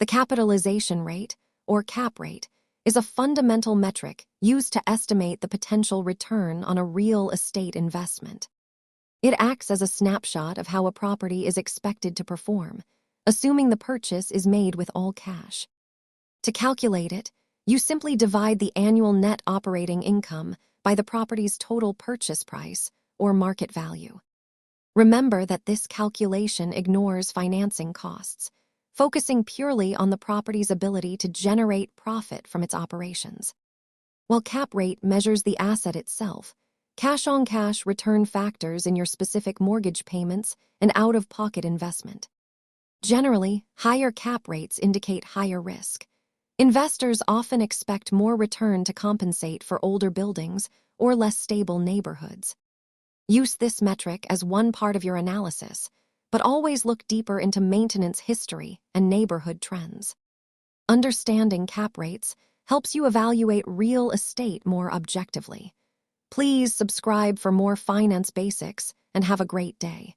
The capitalization rate, or cap rate, is a fundamental metric used to estimate the potential return on a real estate investment. It acts as a snapshot of how a property is expected to perform, assuming the purchase is made with all cash. To calculate it, you simply divide the annual net operating income by the property's total purchase price, or market value. Remember that this calculation ignores financing costs, focusing purely on the property's ability to generate profit from its operations. While cap rate measures the asset itself, cash-on-cash return factors in your specific mortgage payments and out-of-pocket investment. Generally, higher cap rates indicate higher risk. Investors often expect more return to compensate for older buildings or less stable neighborhoods. Use this metric as one part of your analysis, but always look deeper into maintenance history and neighborhood trends. Understanding cap rates helps you evaluate real estate more objectively. Please subscribe for more finance basics and have a great day.